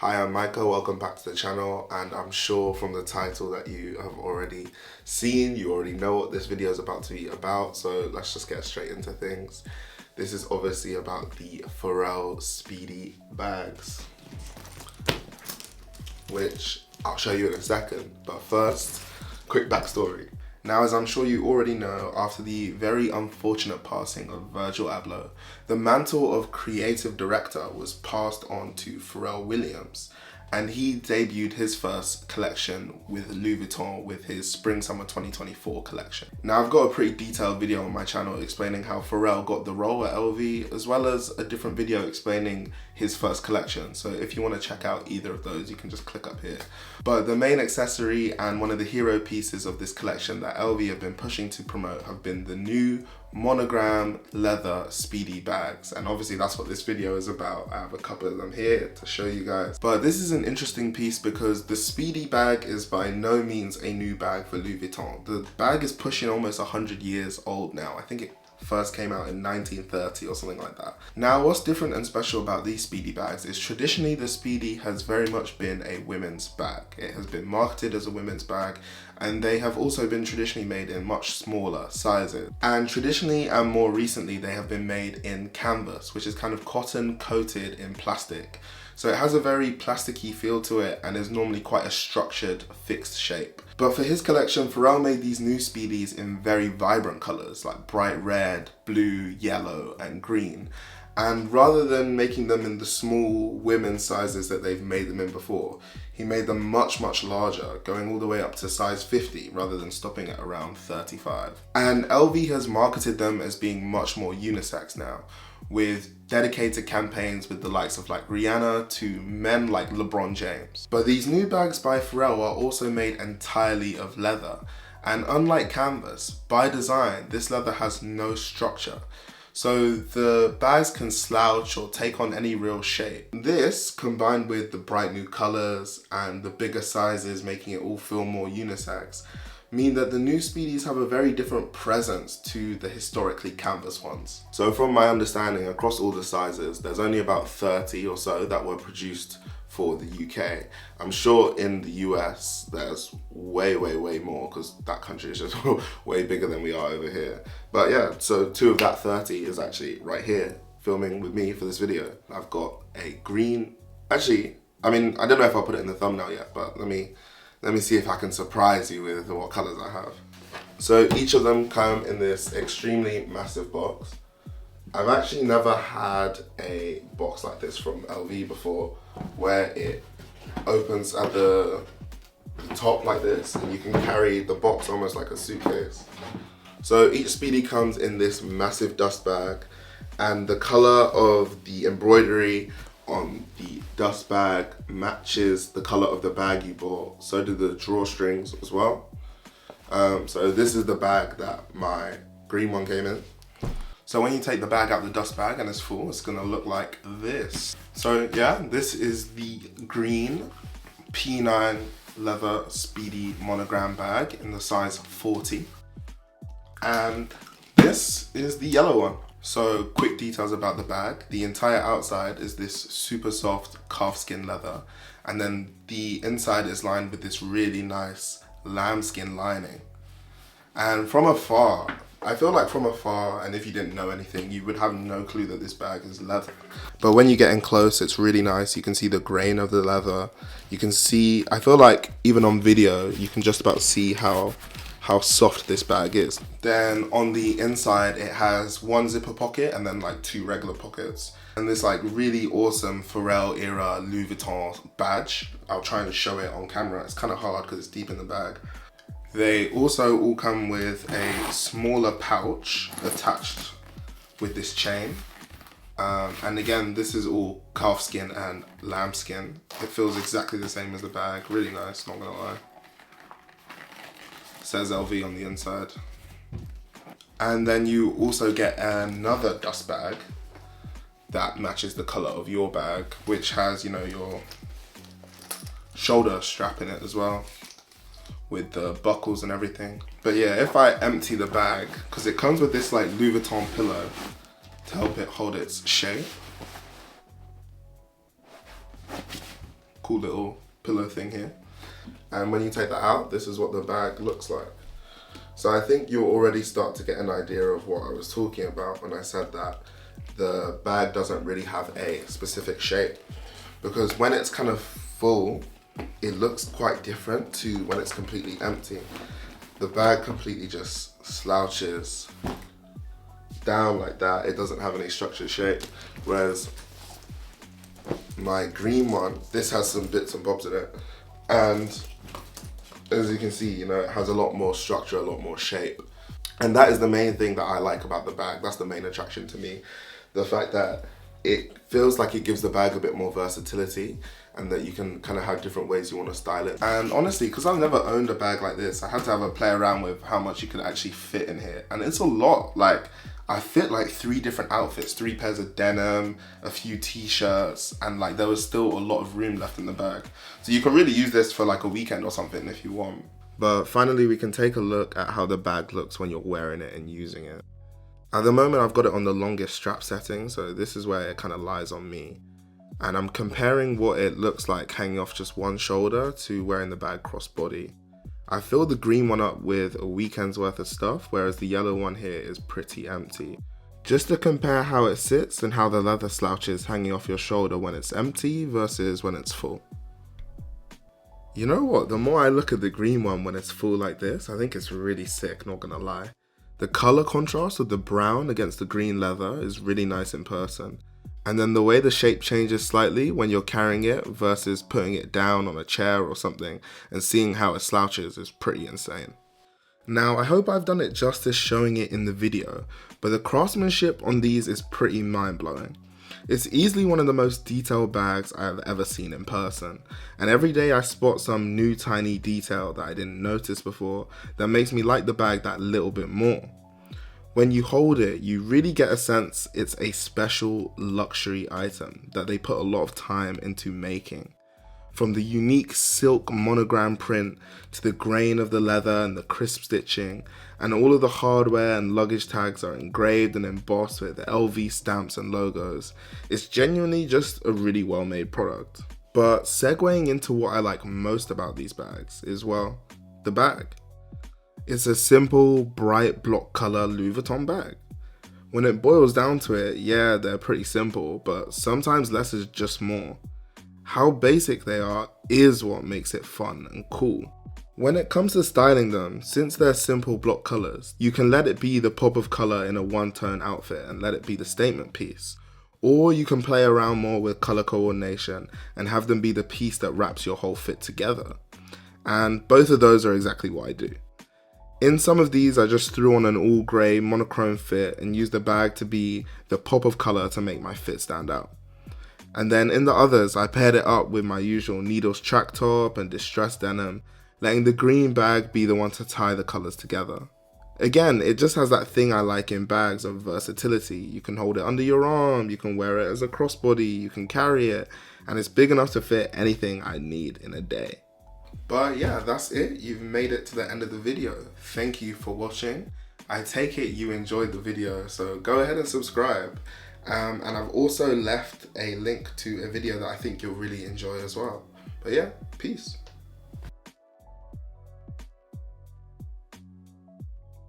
Hi, I'm Micah, welcome back to the channel, and I'm sure from the title that you have already seen, you already know what this video is about to be about, so let's just get straight into things. This is obviously about the Pharrell Speedy Bags, which I'll show you in a second, but first, quick backstory. Now, as I'm sure you already know, after the very unfortunate passing of Virgil Abloh, the mantle of creative director was passed on to Pharrell Williams, and he debuted his first collection with Louis Vuitton with his Spring-Summer 2024 collection. Now, I've got a pretty detailed video on my channel explaining how Pharrell got the role at LV, as well as a different video explaining his first collection. So if you want to check out either of those, you can just click up here. But the main accessory and one of the hero pieces of this collection that LV have been pushing to promote have been the new Monogram leather Speedy Bags, and obviously that's what this video is about. I have a couple of them here to show you guys. But this is an interesting piece because the Speedy Bag is by no means a new bag for Louis Vuitton. The bag is pushing almost 100 years old now. I think it first came out in 1930 or something like that. Now, what's different and special about these Speedy Bags is traditionally the Speedy has very much been a women's bag. It has been marketed as a women's bag, and they have also been traditionally made in much smaller sizes. And traditionally and more recently, they have been made in canvas, which is kind of cotton coated in plastic. So it has a very plasticky feel to it and is normally quite a structured, fixed shape. But for his collection, Pharrell made these new Speedies in very vibrant colors like bright red, blue, yellow, and green. And rather than making them in the small women's sizes that they've made them in before, he made them much, much larger, going all the way up to size 50 rather than stopping at around 35. And LV has marketed them as being much more unisex now, with dedicated campaigns with the likes of like Rihanna to men like LeBron James. But these new bags by Pharrell are also made entirely of leather. And unlike canvas, by design, this leather has no structure. So the bags can slouch or take on any real shape. This, combined with the bright new colors and the bigger sizes making it all feel more unisex, mean that the new Speedies have a very different presence to the historically canvas ones. So from my understanding, across all the sizes, there's only about 30 or so that were produced for the UK. I'm sure in the US there's way more, because that country is just way bigger than we are over here. But yeah, so two of that 30 is actually right here, filming with me for this video. I've got a green, actually, I mean, I don't know if I'll put it in the thumbnail yet, but let me see if I can surprise you with what colors I have. So each of them come in this extremely massive box. I've actually never had a box like this from LV before, where it opens at the top like this, and you can carry the box almost like a suitcase. So each Speedy comes in this massive dust bag, and the color of the embroidery on the dust bag matches the color of the bag you bought. So do the drawstrings as well. So this is the bag that my green one came in. So when you take the bag out of the dust bag and it's full, it's gonna look like this. So yeah, this is the green P9 leather Speedy Monogram bag in the size 40. And this is the yellow one. So quick details about the bag. The entire outside is this super soft calfskin leather, and then the inside is lined with this really nice lambskin lining. And from afar, I feel like from afar, and if you didn't know anything, you would have no clue that this bag is leather. But when you get in close, it's really nice. You can see the grain of the leather. You can see, I feel like even on video, you can just about see how soft this bag is. Then on the inside, it has one zipper pocket and then like two regular pockets. And this like really awesome Pharrell era Louis Vuitton badge. I'll try and show it on camera. It's kind of hard because it's deep in the bag. They also all come with a smaller pouch attached with this chain. And again, this is all calfskin and lambskin. It feels exactly the same as the bag. Really nice, not gonna lie. Says LV on the inside. And then you also get another dust bag that matches the color of your bag, which has, you know, your shoulder strap in it as well, with the buckles and everything. But yeah, if I empty the bag, because it comes with this like Louis Vuitton pillow to help it hold its shape. cool little pillow thing here. And when you take that out, this is what the bag looks like. So I think you'll already start to get an idea of what I was talking about when I said that the bag doesn't really have a specific shape, because when it's kind of full, it looks quite different to when it's completely empty. The bag completely just slouches down like that. It doesn't have any structured shape, whereas my green one, this has some bits and bobs in it, and as you can see, you know, it has a lot more structure, a lot more shape. And that is the main thing that I like about the bag. That's the main attraction to me. The fact that it feels like it gives the bag a bit more versatility, and that you can kind of have different ways you want to style it. And honestly, because I've never owned a bag like this, I had to have a play around with how much you can actually fit in here. And it's a lot. Like, I fit like 3 different outfits, 3 pairs of denim, a few t-shirts, and like there was still a lot of room left in the bag. So you can really use this for like a weekend or something if you want. But finally, we can take a look at how the bag looks when you're wearing it and using it. At the moment, I've got it on the longest strap setting, so this is where it kind of lies on me. And I'm comparing what it looks like hanging off just one shoulder to wearing the bag crossbody. I filled the green one up with a weekend's worth of stuff, whereas the yellow one here is pretty empty. Just to compare how it sits and how the leather slouches hanging off your shoulder when it's empty versus when it's full. You know what, the more I look at the green one when it's full like this, I think it's really sick, not gonna lie. The color contrast of the brown against the green leather is really nice in person. And then the way the shape changes slightly when you're carrying it versus putting it down on a chair or something and seeing how it slouches is pretty insane. Now, I hope I've done it justice showing it in the video, but the craftsmanship on these is pretty mind-blowing. It's easily one of the most detailed bags I've ever seen in person, and every day I spot some new tiny detail that I didn't notice before that makes me like the bag that little bit more. When you hold it, you really get a sense it's a special luxury item that they put a lot of time into making. From the unique silk monogram print to the grain of the leather and the crisp stitching, and all of the hardware and luggage tags are engraved and embossed with LV stamps and logos. It's genuinely just a really well made product. But segueing into what I like most about these bags is, well, the bag. It's a simple, bright block color Louis Vuitton bag. When it boils down to it, yeah, they're pretty simple, but sometimes less is just more. How basic they are is what makes it fun and cool. When it comes to styling them, since they're simple block colors, you can let it be the pop of color in a one-tone outfit and let it be the statement piece. Or you can play around more with color coordination and have them be the piece that wraps your whole fit together. And both of those are exactly what I do. In some of these, I just threw on an all grey monochrome fit and used the bag to be the pop of colour to make my fit stand out. And then in the others, I paired it up with my usual needles track top and distressed denim, letting the green bag be the one to tie the colours together. Again, it just has that thing I like in bags of versatility. You can hold it under your arm, you can wear it as a crossbody, you can carry it, and it's big enough to fit anything I need in a day. But yeah, that's it. You've made it to the end of the video. Thank you for watching. I take it you enjoyed the video, so go ahead and subscribe. And I've also left a link to a video that I think you'll really enjoy as well. But yeah, peace.